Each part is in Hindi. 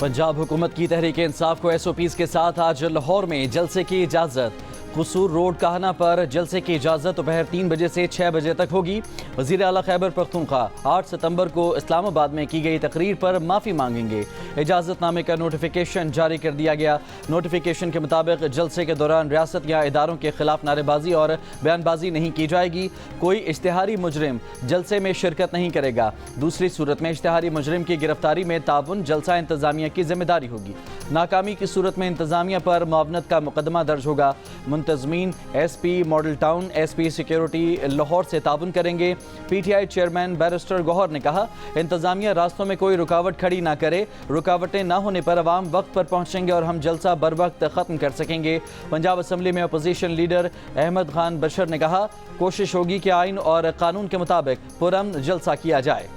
पंजाब हुकूमत की तहरीक इंसाफ को SOPs के साथ आज लाहौर में जलसे की इजाज़त। कसूर रोड काहना पर जलसे की इजाज़त दोपहर 3 बजे से 6 बजे तक होगी। वज़ीर आला खैबर पख्तूनख्वा 8 सितंबर को इस्लामाबाद में की गई तकरीर पर माफ़ी मांगेंगे। इजाज़तनामे का नोटिफिकेशन जारी कर दिया गया। नोटिफिकेशन के मुताबिक जलसे के दौरान रियासत या इदारों के खिलाफ नारेबाजी और बयानबाजी नहीं की जाएगी। कोई इश्तिहारी मुजरिम जलसे में शिरकत नहीं करेगा। दूसरी सूरत में इश्तिहारी मुजरिम की गिरफ्तारी में ताउन जलसा इंतजामिया की जिम्मेदारी होगी। नाकामी की सूरत में इंतजामिया पर मुआवनत का मुकदमा दर्ज होगा। मुंतजमीन SP model town SP security Lahore से ताउन करेंगे। PTI चेयरमैन बैरिस्टर गौहर ने कहा, इंतजामिया रास्तों में कोई रुकावट खड़ी ना करे। रुकावटें ना होने पर अवाम वक्त पर पहुंचेंगे और हम जलसा बर वक्त ख़त्म कर सकेंगे। पंजाब असम्बली में अपोजिशन लीडर अहमद खान बशर ने कहा, कोशिश होगी कि आइन और कानून के मुताबिक पुरअमन जलसा किया जाए।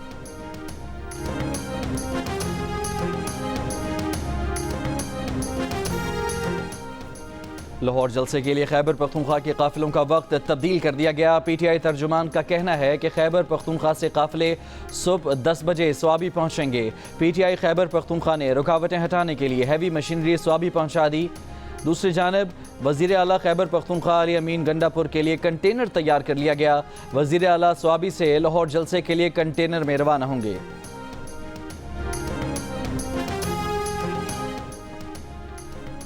लाहौर जलसे के लिए खैबर पख्तूनख्वा के काफिलों का वक्त तब्दील कर दिया गया। PTI तर्जुमान का कहना है कि खैबर पख्तूनख्वा से काफिले सुबह 10 बजे स्वाबी पहुंचेंगे। PTI खैबर पख्तूनख्वा ने रुकावटें हटाने के लिए हैवी मशीनरी स्वाबी पहुंचा दी। दूसरी जानब वज़ीर आला खैबर पख्तूनख्वा अली अमीन गंडापुर के लिए कंटेनर तैयार कर लिया गया। वज़ीर आला स्वाबी से लाहौर जलसे के लिए कंटेनर में रवाना होंगे।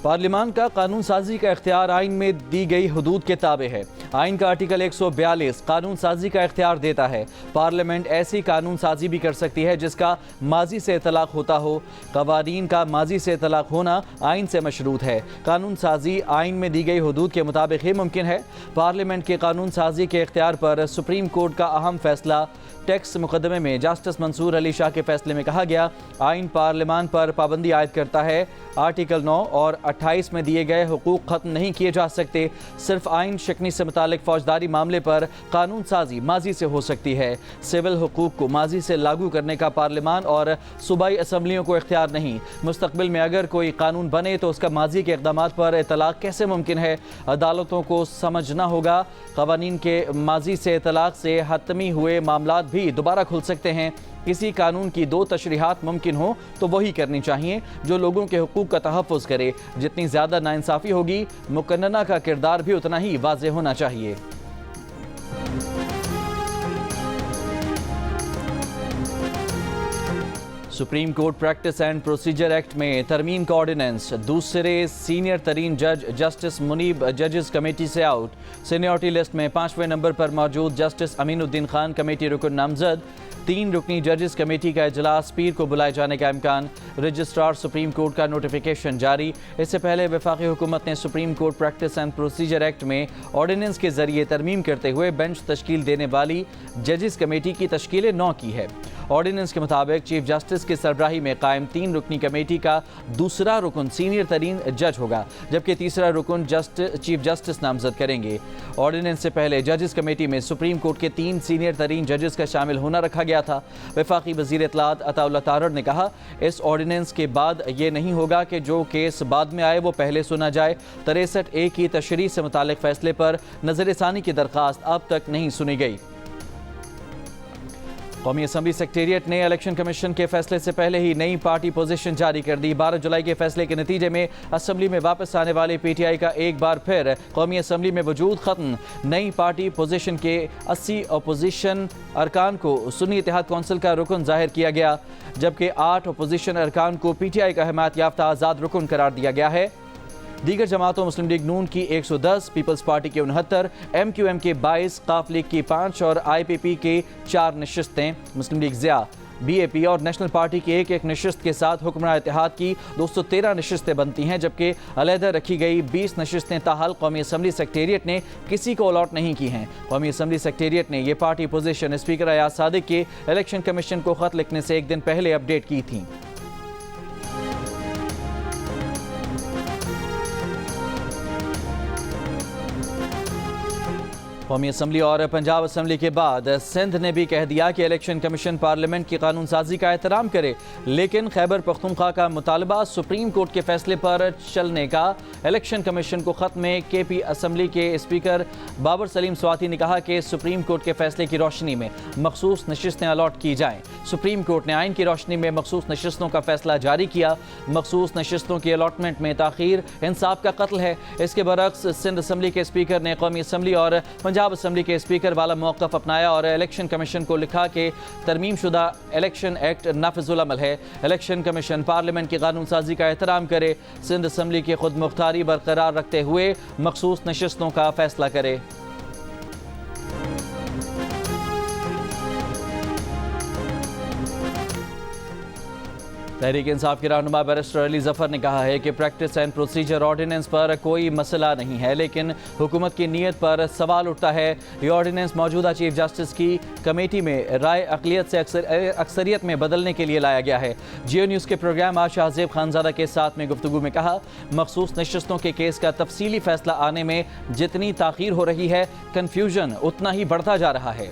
पार्लिमान का कानून साजी का इख्तियार आइन में दी गई हदूद के ताबे है। आइन का आर्टिकल 142 कानून साजी का इख्तियार देता है। पार्लियामेंट ऐसी कानून साजी भी कर सकती है जिसका माजी से इतलाक होता हो। कवानीन का माजी से इतलाक होना आइन से मशरूत है। कानून साजी आइन में दी गई हदूद के मुताबिक ही मुमकिन है। पार्लियामेंट के कानून साजी के इख्तियार पर सुप्रीम कोर्ट का अहम फैसला। टैक्स मुकदमे में जस्टिस मंसूर अली शाह के फैसले में कहा गया, आइन पार्लियामान पर पाबंदी आयद करता है। आर्टिकल 9 और 28 में दिए गए हुकूक ख़त्म नहीं किए जा सकते। सिर्फ आइन शिकनी से मुतालिक फौजदारी मामले पर कानून साजी माजी से हो सकती है। सिविल हुकूक को माजी से लागू करने का पार्लियामान और सूबाई असम्बलियों को इख्तियार नहीं। मुस्तकबिल में अगर कोई कानून बने तो उसका माजी के इक़दामात पर इतलाक कैसे मुमकिन है? अदालतों को समझना होगा। क़वानीन के माजी से इतलाक से हतमी हुए मामलात भी दोबारा खुल सकते हैं। किसी कानून की 2 तशरीहात मुमकिन हो तो वही करनी चाहिए जो लोगों के हुकूक का तहफ़्फ़ुज़ करे। जितनी ज़्यादा नाइंसाफ़ी होगी, मुकन्नना का किरदार भी उतना ही वाज़ेह होना चाहिए। Supreme court practice and procedure act में तरमीम का ऑर्डिनेंस। दूसरे सीनियर तरीन जज जस्टिस मुनीब जजेस कमेटी से आउट। सीनियरिटी लिस्ट में 5वें नंबर पर मौजूद जस्टिस अमीनुद्दीन खान कमेटी रुकन नामजद। 3 रुकनी जजेस कमेटी का इजलास पीर को बुलाए जाने का इम्कान। रजिस्ट्रार सुप्रीम कोर्ट का नोटिफिकेशन जारी। इससे पहले वफाकी हुकूमत ने supreme court practice and procedure act में ऑर्डिनेंस के जरिए तरमीम करते हुए बेंच तश्कील देने वाली जजेस कमेटी की तश्कील 9 की है। ऑर्डिनेंस के मुताबिक चीफ जस्टिस की सरबराही में कायम 3 रुकनी कमेटी का दूसरा रुकन सीनियर तरीन जज होगा, जबकि तीसरा रुकन चीफ जस्टिस नामजद करेंगे। ऑर्डिनेंस से पहले जजेस कमेटी में सुप्रीम कोर्ट के 3 सीनियर तरीन जजेस का शामिल होना रखा गया था। वफाकी वज़ीर इत्तलात अताउल्लाह तारड़ ने कहा, इस ऑर्डिनेंस के बाद ये नहीं होगा कि जो केस बाद में आए वो पहले सुना जाए। 63A की तशरीह से मुतालिक फैसले पर नज़रसानी की दरख्वास्त अब तक नहीं सुनी गई। कौमी असम्बली सेक्रेटेरिएट ने इलेक्शन कमीशन के फैसले से पहले ही नई पार्टी पोजीशन जारी कर दी। 12 जुलाई के फैसले के नतीजे में असम्बली में वापस आने वाले PTI का एक बार फिर कौमी असम्बली में वजूद खत्म। नई पार्टी पोजीशन के 80 अपोजिशन अरकान को सुन्नी इत्तेहाद कौंसिल का रुकन जाहिर किया गया, जबकि 8 अपोजिशन अरकान को PTI का हिमायत याफ्ता आज़ाद रुकन करार दिया गया है। दीगर जमातों मुस्लिम लीग नून की 110, पीपल्स पार्टी के 69, MQM के 22, काफ लीग की 5 और IPP के 4 नशिस्तें, मुस्लिम लीग ज़िया, BAP और नेशनल पार्टी की एक नशिस्त के साथ हुक्मरान इत्तेहाद की 213 नशिस्तें बनती हैं, जबकि अलहदा रखी गई 20 नशिस्तें ताहाल कौमी असम्बली सेक्रेटेरिएट ने किसी को अलॉट नहीं की हैं। कौमी असम्बली सेक्रेटेरिएट ने यह party position speaker Ayaz Sadiq के इलेक्शन कमीशन को खत लिखने से एक दिन पहले अपडेट की थी। कौमी असम्बली और पंजाब असम्बली के बाद सिंध ने भी कह दिया कि इलेक्शन कमीशन पार्लियामेंट की कानून साजी का एहतराम करे, लेकिन खैबर पख्तूनख्वा का मुतालबा सुप्रीम कोर्ट के फैसले पर चलने का। इलेक्शन कमीशन को खत में KP असम्बली के स्पीकर बाबर सलीम स्वाति ने कहा कि सुप्रीम कोर्ट के फैसले की रोशनी में मखसूस नशिस्तें अलॉट की जाएँ। सुप्रीम कोर्ट ने आइन की रोशनी में मखसूस नशिस्तों का फैसला जारी किया। मखसूस नशिस्तों की अलॉटमेंट में ताखीर इंसाफ का कत्ल है। इसके बरक्स सिंध असम्बली के स्पीकर ने कौमी असम्बली और पंजाब असम्बली के स्पीकर वाला मौक़िफ़ अपनाया और इलेक्शन कमीशन को लिखा कि तरमीम शुदा इलेक्शन एक्ट नाफिजुल अमल है। इलेक्शन कमीशन पार्लियामेंट की कानून साजी का एहतराम करे, सिंध असम्बली की खुद मुख्तारी बरकरार रखते हुए मखसूस नशिस्तों का फैसला करे। तहरीक इंसाफ के रहनुमा बैरिस्टर अली जफर ने कहा है कि प्रैक्टिस एंड प्रोसीजर ऑर्डिनेंस पर कोई मसला नहीं है, लेकिन हुकूमत की नीयत पर सवाल उठता है। ये ऑर्डिनेंस मौजूदा चीफ जस्टिस की कमेटी में राय अक़लियत से अक्सरियत में बदलने के लिए लाया गया है। जियो न्यूज़ के प्रोग्राम आज शाहजेब खानजादा के साथ में गुफ्तगू में कहा, मखसूस नशिस्तों के केस का तफसीली फैसला आने में जितनी ताख़ीर हो रही है, कन्फ्यूजन उतना ही बढ़ता जा रहा है।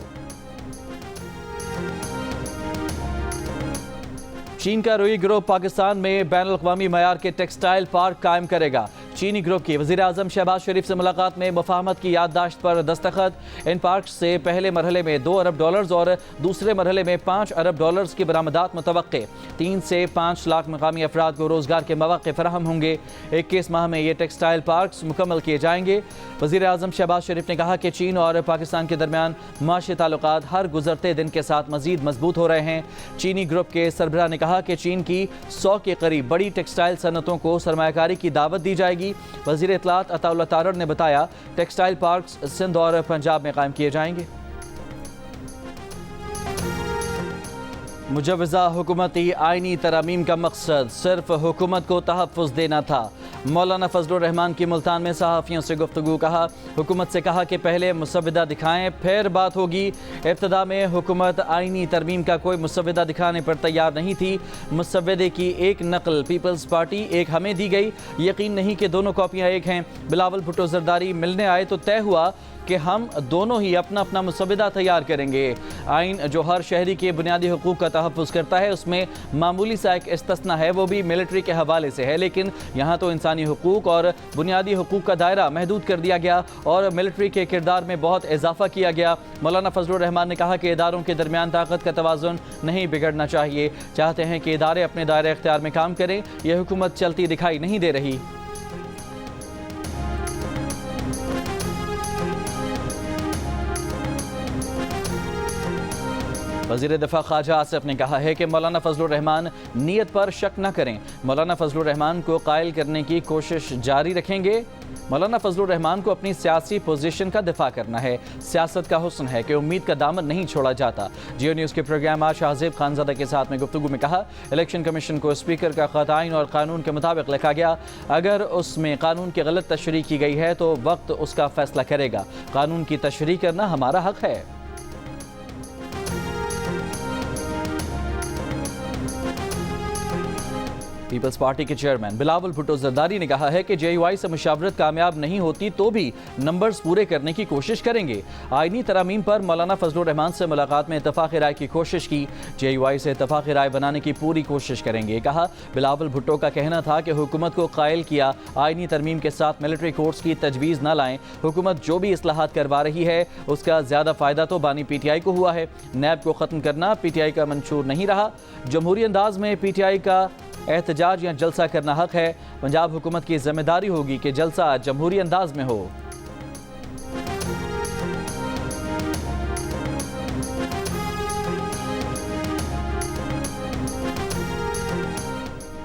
चीन का रूई ग्रुप पाकिस्तान में बैनुल अक़वामी मयार के टेक्सटाइल पार्क कायम करेगा। चीनी ग्रुप की वज़ीर आज़म शहबाज शरीफ से मुलाकात में मुफाहमत की याददाश्त पर दस्तखत। इन पार्क से पहले मरहले में $2 अरब और दूसरे मरहले में $5 अरब की बरामदात मुतवक्के। 3 से 5 लाख मकामी अफराद को रोज़गार के मौक़े फराहम होंगे। 21 माह में ये टेक्सटाइल पार्क मुकम्मल किए जाएंगे। वज़ीर आज़म शहबाज शरीफ ने कहा कि चीन और पाकिस्तान के दरमियान माशी ताल्लुकात हर गुजरते दिन के साथ मज़ीद मजबूत हो रहे हैं। चीनी ग्रुप के सरबराह ने कहा कि चीन की 100 के करीब बड़ी टेक्सटाइल सनतों को सरमायाकारी की दावत दी जाएगी। वज़ीर इत्तलात अताउल्लाह तारड़ ने बताया, टेक्सटाइल पार्क्स सिंध और पंजाब में कायम किए जाएंगे। मुजव्वज़ा हुकूमती आइनी तरमीम का मकसद सिर्फ हुकूमत को तहफ़्फ़ुज़ देना था। मौलाना फजलुर रहमान की मुल्तान में सहाफ़ियों से गुफ्तगू। कहा, हुकूमत से कहा कि पहले मुसव्विदा दिखाएं फिर बात होगी। इब्तिदा में हुकूमत आइनी तरमीम का कोई मुसव्विदा दिखाने पर तैयार नहीं थी। मुसव्विदे की एक नकल पीपल्स पार्टी एक हमें दी गई। यकीन नहीं कि दोनों कॉपियाँ एक हैं। बिलावल भुट्टो जरदारी मिलने आए तो तय हुआ कि हम दोनों ही अपना अपना मुसव्विदा तैयार करेंगे। आइन जो हर शहरी के बुनियादी हुकूक का तहफ़्फ़ुज़ करता है, उसमें मामूली सा एक इस्तिस्ना है, वो भी मिलिट्री के हवाले से है। लेकिन यहाँ तो इंसानी हुकूक और बुनियादी हुकूक का दायरा महदूद कर दिया गया और मिलिट्री के किरदार में बहुत इजाफा किया गया। मौलाना फजलुर रहमान ने कहा कि इदारों के दरमियान ताकत का तवाज़ुन नहीं बिगड़ना चाहिए। चाहते हैं कि इदारे अपने दायरे इख्तियार में काम करें। यह हुकूमत चलती दिखाई नहीं दे रही। वज़ीर दिफा ख्वाजा आसिफ ने कहा है कि मौलाना फजलुर रहमान नीयत पर शक न करें। मौलाना फजलुर रहमान को कायल करने की कोशिश जारी रखेंगे। मौलाना फजलुर रहमान को अपनी सियासी पोजीशन का दिफा करना है। सियासत का हुस्न है कि उम्मीद का दामन नहीं छोड़ा जाता। जियो न्यूज़ के प्रोग्राम आज शाहजेब खानजादा के साथ में गुफ्तगू में कहा, इलेक्शन कमीशन को स्पीकर का खत आइन और कानून के मुताबिक लिखा गया। अगर उसमें कानून की गलत तशरीह की गई है तो वक्त उसका फैसला करेगा। कानून की तशरीह करना हमारा हक है। पीपल्स पार्टी के चेयरमैन बिलावल भुट्टो जरदारी ने कहा है कि JUI से मुशावरत कामयाब नहीं होती तो भी नंबर्स पूरे करने की कोशिश करेंगे। आइनी तरामीम पर मौलाना फजलुर रहमान से मुलाकात में इत्तफाक राय की कोशिश की। JUI से इत्तफाक राय बनाने की पूरी कोशिश करेंगे। कहा, बिलावल भुट्टो का कहना था कि हुकूमत को कायल किया आइनी तरमीम के साथ मिलिट्री कोर्ट्स की तजवीज़ न लाएं। हुकूमत जो भी इस्लाहात करवा रही है उसका ज़्यादा फ़ायदा तो बानी PTI को हुआ है। नैब को ख़त्म करना PTI का मंशूर नहीं रहा। जमहूरी अंदाज में PTI का एहतजाज या जलसा करना हक है। पंजाब हुकूमत की जिम्मेदारी होगी कि जलसा जमहूरी अंदाज में हो।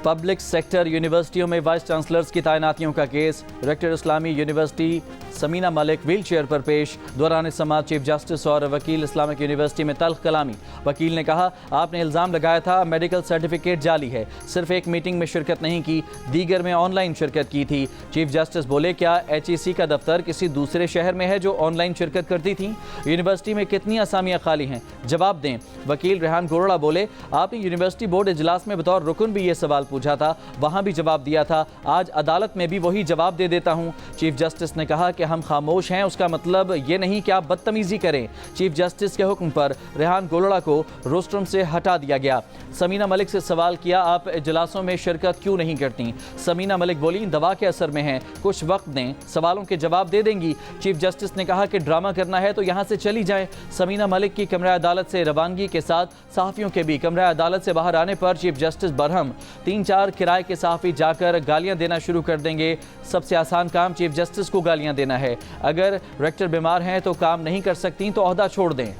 पब्लिक सेक्टर यूनिवर्सिटियों में वाइस चांसलर्स की तैनातियों का केस। Rector Islami university Samina Malik wheelchair पर पेश। दौरान समाअत चीफ जस्टिस और वकील इस्लामिक यूनिवर्सिटी में तल्ख कलामी। वकील ने कहा, आपने इल्ज़ाम लगाया था मेडिकल सर्टिफिकेट जाली है, सिर्फ एक मीटिंग में शिरकत नहीं की, दीगर में ऑनलाइन शिरकत की थी। चीफ जस्टिस बोले, क्या HEC का दफ्तर किसी दूसरे शहर में है जो ऑनलाइन शिरकत करती थी? यूनिवर्सिटी में कितनी असामियाँ खाली हैं, जवाब दें। वकील रेहान गोरड़ा बोले, आपने यूनिवर्सिटी बोर्ड इजलास में बतौर रुकन भी ये सवाल पूछा था, वहाँ भी जवाब दिया था, आज अदालत में भी वही जवाब दे देता हूँ। चीफ जस्टिस ने कहा कि हम खामोश हैं उसका मतलब ये नहीं कि आप बदतमीजी करें। चीफ जस्टिस के हुक्म पर रेहान गोलड़ा को रोस्ट्रम से हटा दिया गया। समीना मलिक से सवाल किया, आप इजलासों में शिरकत क्यों नहीं करती? समीना मलिक बोली, दवा के असर में हैं, कुछ वक्त दें, सवालों के जवाब दे देंगी। चीफ जस्टिस ने कहा कि ड्रामा करना है तो यहाँ से चली जाएं। समीना मलिक की कमरा अदालत से रवानगी के साथ सहाफ़ियों के भी कमरा अदालत से बाहर आने पर चीफ जस्टिस बरहम 3-4 किराए के सहाफ़ी जाकर गालियां देना शुरू कर देंगे। सबसे आसान काम चीफ जस्टिस को गालियां देना है। अगर रेक्टर बीमार हैं तो काम नहीं कर सकती तो ओहदा छोड़ दें।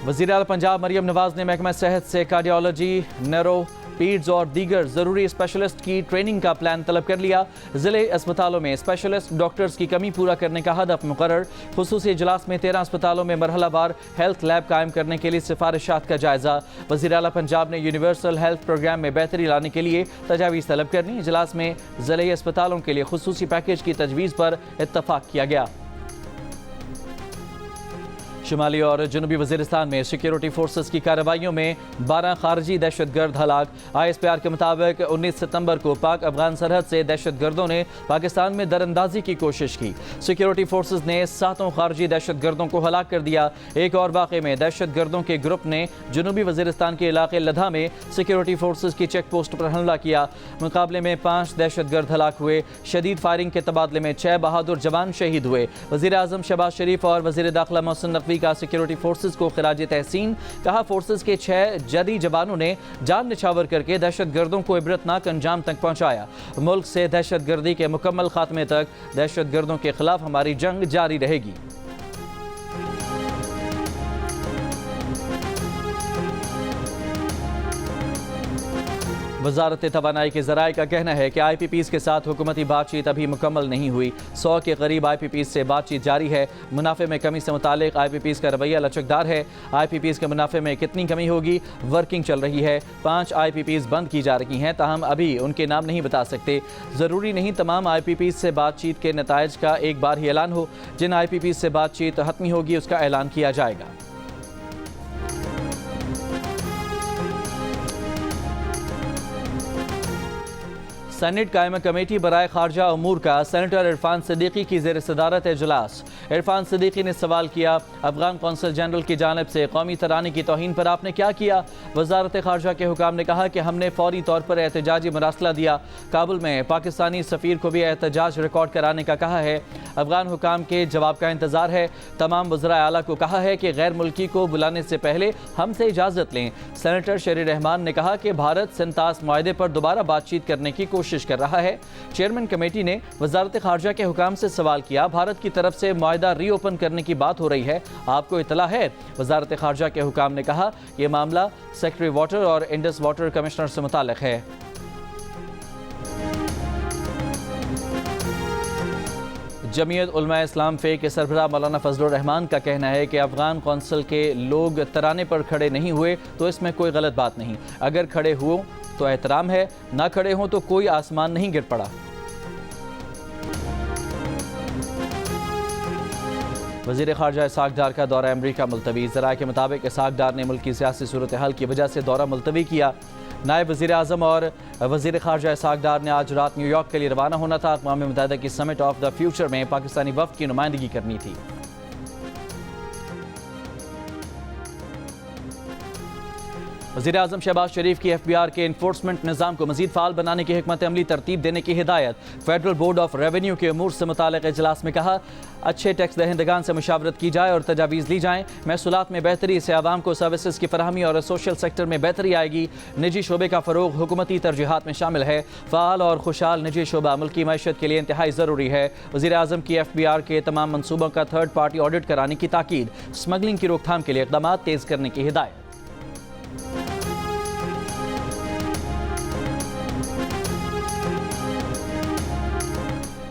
वज़ीर आला पंजाब मरियम नवाज ने महकमा सेहत से कार्डियोलॉजी, नैरो, पीड्स और दीगर ज़रूरी स्पेशलिस्ट की ट्रेनिंग का प्लान तलब कर लिया। ज़िले अस्पतालों में स्पेशलिस्ट डॉक्टर्स की कमी पूरा करने का हदफ मुकर्रर। खुसूसी इजलास में 13 अस्पतालों में मरहलावार हेल्थ लैब कायम करने के लिए सिफारिशात का जायज़ा। वज़ीर आला पंजाब ने यूनिवर्सल हेल्थ प्रोग्राम में बेहतरी लाने के लिए तजावीज़ तलब करनी। इजलास में ज़िले अस्पतालों के लिए खुसूसी पैकेज की तजवीज़ पर इत्तफाक किया गया। शुमाली और जनूबी वज़ीरिस्तान में सिक्योरिटी फोर्सेस की कार्रवाइयों में 12 खारजी दहशतगर्द हलाक। ISPR के मुताबिक 19 सितंबर को पाक अफगान सरहद से दहशतगर्दों ने पाकिस्तान में दरअंदाजी की कोशिश की। सिक्योरिटी फोर्सेस ने 7 खारजी दहशतगर्दों को हलाक कर दिया। एक और वाक़े में दहशतगर्दों के ग्रुप ने जनूबी वज़ीरिस्तान के इलाके लधा में सिक्योरिटी फोर्सेस की चेक पोस्ट पर हमला किया। मुकाबले में 5 दहशतगर्द हलाक हुए। शदीद फायरिंग के तबादले में 6 बहादुर जवान शहीद हुए। वज़ीर आज़म शहबाज शरीफ और वज़ीर दाखिला मोहसिन नकवी का सिक्योरिटी फोर्सेस को खिराज तहसीन। कहा, फोर्सेस के 6 जदी जवानों ने जान निछावर करके दहशतगर्दों को इबरतनाक अंजाम तक पहुंचाया। मुल्क से दहशतगर्दी के मुकम्मल खात्मे तक दहशतगर्दों के खिलाफ हमारी जंग जारी रहेगी। वजारत तवानाई के ज़राए का कहना है कि IPPs के साथ हुकूमती बातचीत अभी मुकम्मल नहीं हुई। 100 के करीब IPPs से बातचीत जारी है। मुनाफे में कमी से मुतालिक IPPs का रवैया लचकदार है। IPPs के मुनाफे में कितनी कमी होगी, वर्किंग चल रही है। 5 IPPs बंद की जा रही हैं, ताहम अभी उनके नाम नहीं बता सकते। ज़रूरी नहीं तमाम IPPs से बातचीत के नताइज का एक बार ही ऐलान हो। जिन IPPs से बातचीत हतमी होगी उसका ऐलान किया जाएगा। सेनेट कायमा कमेटी बराए खारजा अमूर का सेनेटर इरफान सिद्दीकी की ज़ेर सदारत इजलास। इरफान सिद्दीकी ने सवाल किया, अफगान कौंसल जनरल की जानिब से कौमी तराने की तौहीन पर आपने क्या किया? वजारत खारजा के हुकाम ने कहा कि हमने फौरी तौर पर एहतजाजी मरासला दिया। काबुल में पाकिस्तानी सफ़ीर को भी एहतजाज रिकॉर्ड कराने का कहा है। अफगान हुकाम के जवाब का इंतज़ार है। तमाम वज़राए आला को कहा है कि गैर मुल्की को बुलाने से पहले हमसे इजाज़त लें। सेनेटर शेर रहमान ने कहा कि भारत सिंतास मुआहदे पर दोबारा बातचीत करने की कोशिश कर रहा है। चेयरमैन कमेटी ने वजारत खारजा के हुकाम से सवाल किया, भारत की तरफ से मुआहदा रीओपन करने की बात हो रही है, आपको इतला है? वजारत खारजा के हुकाम ने कहा, यह मामला सेक्रेटरी वाटर और इंडस वाटर कमिश्नर से मुताल्लिक है। जमीयत उलमा इस्लाम फ़े के सरबराह मौलाना फजलुर रहमान का कहना है कि अफगान कौंसल के लोग तराने पर खड़े नहीं हुए तो इसमें कोई गलत बात नहीं। अगर खड़े हुए तो एहतराम है, ना खड़े हों तो कोई आसमान नहीं गिर पड़ा। वज़ीर ख़ारजा इसहाक़ डार का दौरा अमरीका मुलतवी। ज़राए के मुताबिक इसहाक़ डार ने मुल्क की सियासी सूरत हाल की वजह से दौरा मुलतवी किया। नायब वज़ीर आज़म और वज़ीर ख़ारजा इसहाक़ डार ने आज रात न्यूयॉर्क के लिए रवाना होना था। अक़वाम मुत्तहिदा की समिट ऑफ द फ्यूचर में पाकिस्तानी वफ़द की नुमाइंदगी करनी थी। वज़ीर आज़म शहबाज शरीफ की FBR के इन्फोर्समेंट निज़ाम को मज़ीद फ़ाल बनाने की हिकमत अमली तरतीब देने की हिदायत। फेडरल बोर्ड ऑफ रेवेन्यू के अमूर से मुताल्लिक़ इजलास में कहा, अच्छे टैक्स दहिंदगान से मुशावरत की जाए और तजावीज़ ली जाएँ। महसूलात में बेहतरी से आवाम को सर्विसेज की फराहमी और सोशल सेक्टर में बेहतरी आएगी। निजी शोबे का फ़रोग़ हुकूमती तरजीहात में शामिल है। फ़ाल और खुशहाल निजी शोबा मुल्की मईशत के लिए इंतहाई ज़रूरी है। वज़ीर आज़म की FBR के तमाम मनसूबों का थर्ड पार्टी ऑडिट कराने की ताकीद। स्मगलिंग की रोकथाम के लिए इक़दाम तेज़ करने की हिदायत।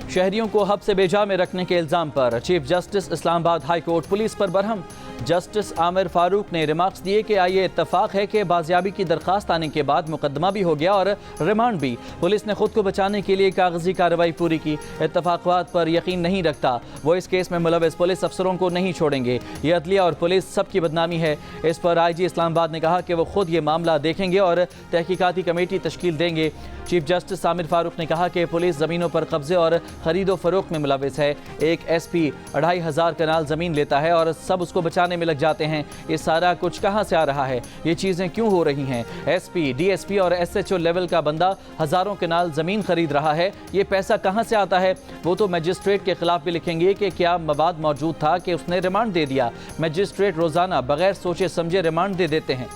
शहरियों को हब से बेजा में रखने के इल्ज़ाम पर chief justice Islamabad high court police पर बरहम। जस्टिस आमिर फारूक ने रिमार्क्स दिए कि ये इत्तफाक है कि बाजियाबी की दरख्वास्त आने के बाद मुकदमा भी हो गया और रिमांड भी। पुलिस ने खुद को बचाने के लिए कागजी कार्रवाई पूरी की। इत्तफाक़ात पर यकीन नहीं रखता, वो इस केस में मुलविस पुलिस अफसरों को नहीं छोड़ेंगे। ये अदलिया और पुलिस सबकी बदनामी है। इस पर IG इस्लामाबाद ने कहा कि वो खुद ये मामला देखेंगे और तहकीकाती कमेटी तश्कील देंगे। चीफ जस्टिस आमिर फारूक ने कहा कि पुलिस ज़मीनों पर कब्जे और खरीदो फरोख्त में मुलविस है। एक SP 2500 कनाल ज़मीन लेता है और सब उसको बचाने में लग जाते हैं। ये सारा कुछ कहाँ से आ रहा है? ये चीज़ें क्यों हो रही हैं? SP, DSP और SHO लेवल का बंदा हज़ारों कनाल ज़मीन खरीद रहा है। ये पैसा कहाँ से आता है? वो तो मजिस्ट्रेट के खिलाफ भी लिखेंगे कि क्या मवाद मौजूद था कि उसने रिमांड दे दिया। मजिस्ट्रेट रोज़ाना बगैर सोचे समझे रिमांड दे देते हैं।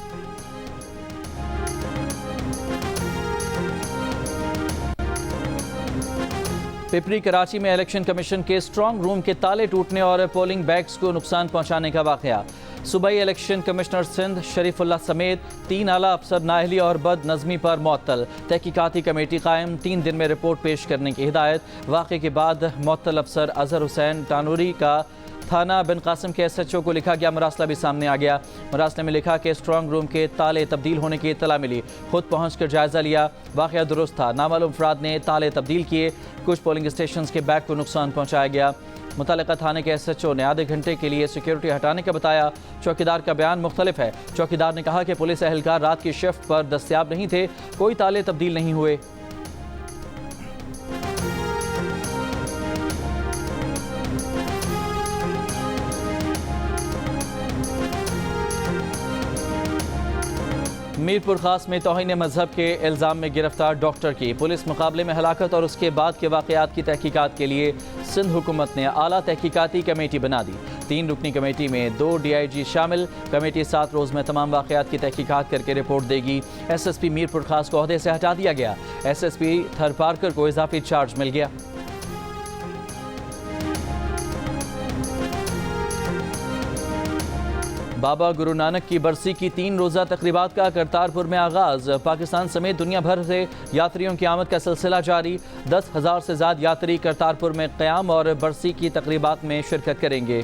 पिपरी कराची में इलेक्शन कमीशन के स्ट्रांग रूम के ताले टूटने और पोलिंग बैग्स को नुकसान पहुंचाने का वाकया। सूबाई इलेक्शन कमिश्नर सिंध शरीफुल्लाह समेत 3 आला अफसर नाअहली और बदनज़मी पर मुअत्तल। तहकीकाती कमेटी कायम, 3 दिन में रिपोर्ट पेश करने की हिदायत। वाक़े के बाद मुअत्तल अफसर अजहर हुसैन तानूरी का थाना बिन कासिम के SHO को लिखा गया मरासला भी सामने आ गया। मरासले में लिखा कि स्ट्रांग रूम के ताले तब्दील होने की इत्तला मिली, खुद पहुंचकर जायजा लिया। वाक़या दुरुस्त था, नामालूम अफराद ने ताले तब्दील किए। कुछ पोलिंग स्टेशन के बैग को नुकसान पहुंचाया गया। मुतल्लिका थाने के SHO ने आधे घंटे के लिए सिक्योरिटी हटाने का बताया। चौकीदार का बयान मुख्तलिफ है। चौकीदार ने कहा कि पुलिस एहलकार रात की शिफ्ट पर दस्तयाब नहीं थे, कोई ताले तब्दील नहीं हुए। मीरपुर खास में तौहीन मजहब के इल्ज़ाम में गिरफ्तार डॉक्टर की पुलिस मुकाबले में हलाकत और उसके बाद के वाक़यात की तहकीकात के लिए सिंध हुकूमत ने आला तहकीकाती कमेटी बना दी। 3 रुकनी कमेटी में 2 DIG शामिल। कमेटी 7 रोज़ में तमाम वाक़यात की तहकीकात करके रिपोर्ट देगी। SSP मीरपुर खास को ओहदे से हटा दिया गया। SSP थर पारकर को इजाफी चार्ज मिल गया। बाबा गुरु नानक की बरसी की 3 रोज़ा तकरीबात का करतारपुर में आगाज़। पाकिस्तान समेत दुनिया भर से यात्रियों की आमद का सिलसिला जारी। 10,000 से ज़्यादा यात्री करतारपुर में क़याम और बरसी की तकरीबात में शिरकत करेंगे।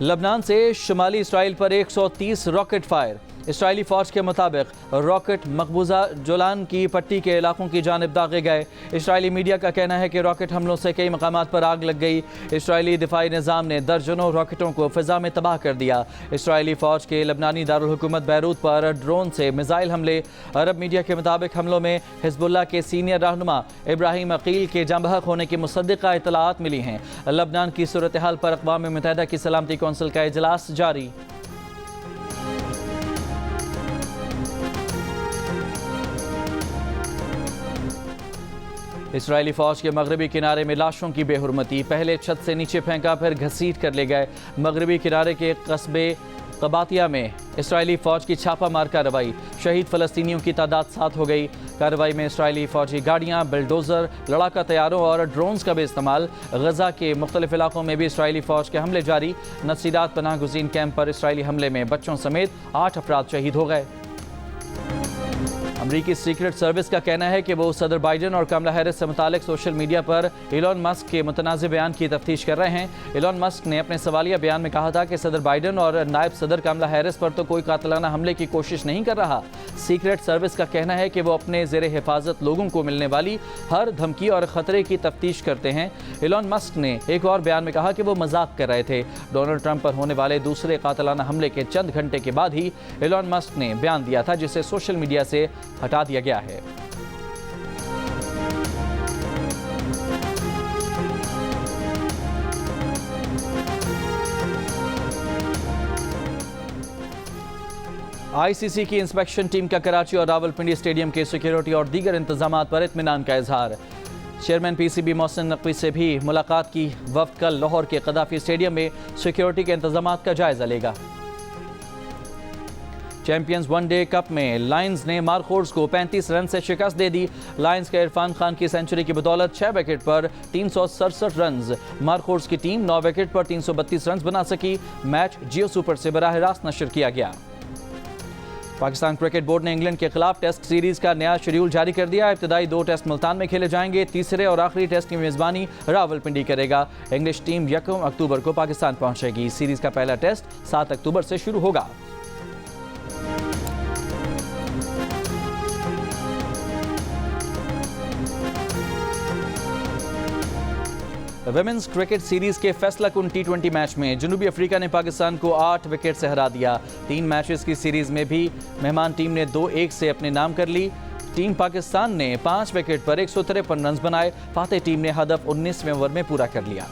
लबनान से शुमाली इसराइल पर 130 रॉकेट फायर। इसराइली फ़ौज के मुताबिक रॉकेट मकबूजा जोलान की पट्टी के इलाकों की जानिब दागे गए। इसराइली मीडिया का कहना है कि रॉकेट हमलों से कई मकामात पर आग लग गई। इसराइली दिफाई निज़ाम ने दर्जनों रॉकेटों को फ़िज़ा में तबाह कर दिया। इसराइली फ़ौज के लबनानी दारुल हुकूमत बैरूत पर ड्रोन से मिसाइल हमले। अरब मीडिया के मुताबिक हमलों में हिज़्बुल्लाह के सीनियर रहनुमा इब्राहिम अकील के जाँ बहक होने की मुसद्दिक़ा इतलात मिली हैं। लबनान की सूरत हाल पर अक़वाम मुत्तहिदा की सलामती कौंसिल का इजलास जारी। इसराइली फ़ौज के मगरबी किनारे में लाशों की बेहुरमती। पहले छत से नीचे फेंका, फिर घसीट कर ले गए। मगरबी किनारे के कस्बे कबातिया में इसराइली फ़ौज की छापा मार कार्रवाई। शहीद फ़लस्तीनियों की तादाद 7 हो गई। कार्रवाई में इसराइली फ़ौजी गाड़ियाँ, बिल्डोज़र, लड़ाका तैयारों और ड्रोन्स का भी इस्तेमाल। गज़ा के मुख्तलिफ इलाकों में भी इसराइली फ़ौज के हमले जारी। नसीरात पनाह गुज़ीन कैंप पर इसराइली हमले में बच्चों समेत 8 अफराद शहीद हो गए। अमरीकी सीक्रेट सर्विस का कहना है कि वो सदर बाइडन और कमला हैरिस से मुतालिक सोशल मीडिया पर इलॉन मस्क के मुतनाज़ बयान की तफ्तीश कर रहे हैं। इलॉन मस्क ने अपने सवालिया बयान में कहा था कि सदर बाइडन और नायब सदर कमला हैरिस पर तो कोई कातिलाना हमले की कोशिश नहीं कर रहा। सीक्रेट सर्विस का कहना है कि वो अपने ज़ेरे हिफाजत लोगों को मिलने वाली हर धमकी और ख़तरे की तफ्तीश करते हैं। इलॉन मस्क ने एक और बयान में कहा कि वो मजाक कर रहे थे। डोनाल्ड ट्रंप पर होने वाले दूसरे कातिलाना हमले के चंद घंटे के बाद ही इलॉन मस्क ने बयान दिया था, जिसे सोशल मीडिया से हटा दिया गया है। ICC की इंस्पेक्शन टीम का कराची और रावलपिंडी स्टेडियम के सिक्योरिटी और दीगर इंतजामात पर इत्मीनान का इजहार। चेयरमैन PCB मोहसिन नकवी से भी मुलाकात की। वफ्द कल लाहौर के कदाफी स्टेडियम में सिक्योरिटी के इंतजामात का जायजा लेगा। चैंपियंस वनडे कप में लायंस ने मारखोर्स को 35 रन से शिकस्त दे दी। लायंस के इरफान खान की सेंचुरी की बदौलत 6 विकेट पर 367 रन। मारखोर्स की टीम 9 विकेट पर 332 रन बना सकी। मैच जियो सुपर से बराह रास्त नशर किया गया। पाकिस्तान क्रिकेट बोर्ड ने इंग्लैंड के खिलाफ टेस्ट सीरीज का नया शेड्यूल जारी कर दिया। इब्तदाई 2 टेस्ट मुल्तान में खेले जाएंगे। तीसरे और आखिरी टेस्ट की मेज़बानी रावलपिंडी करेगा। इंग्लिश टीम 1 अक्टूबर को पाकिस्तान पहुंचेगी। सीरीज का पहला टेस्ट 7 अक्टूबर से शुरू होगा। विमेंस क्रिकेट सीरीज के फैसला कुन टी20 मैच में जनूबी अफ्रीका ने पाकिस्तान को 8 विकेट से हरा दिया। 3 मैचेस की सीरीज में भी मेहमान टीम ने 2-1 से अपने नाम कर ली। टीम पाकिस्तान ने 5 विकेट पर 153 रन बनाए। फातेह टीम ने हदफ 19वें ओवर में पूरा कर लिया।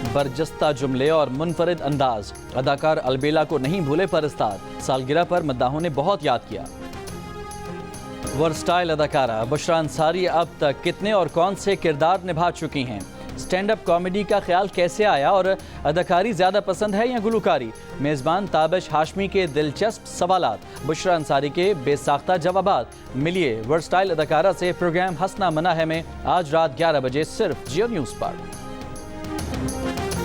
बरजस्ता जुमले और मुनफरिद अंदाज, अदाकार अलबेला को नहीं भूले परस्तार। सालगिरह पर मद्दाहों ने बहुत याद किया। वर्सटाइल अदाकारा बुशरा अंसारी अब तक कितने और कौन से किरदार निभा चुकी हैं? स्टैंड अप कॉमेडी का ख्याल कैसे आया और अदाकारी ज़्यादा पसंद है या गुलकारी? मेज़बान ताबिश हाशमी के दिलचस्प सवालात, बुशरा अंसारी के बेसाख्ता जवाबात। मिलिए वर्सटाइल अदाकारा से। प्रोग्राम हंसना मना है में आज रात 11 बजे सिर्फ जियो न्यूज़ पर।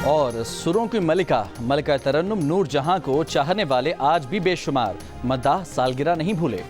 और सुरों की मलिका तरन्नुम नूर जहां को चाहने वाले आज भी बेशुमार। मद्दाह सालगिरह नहीं भूले।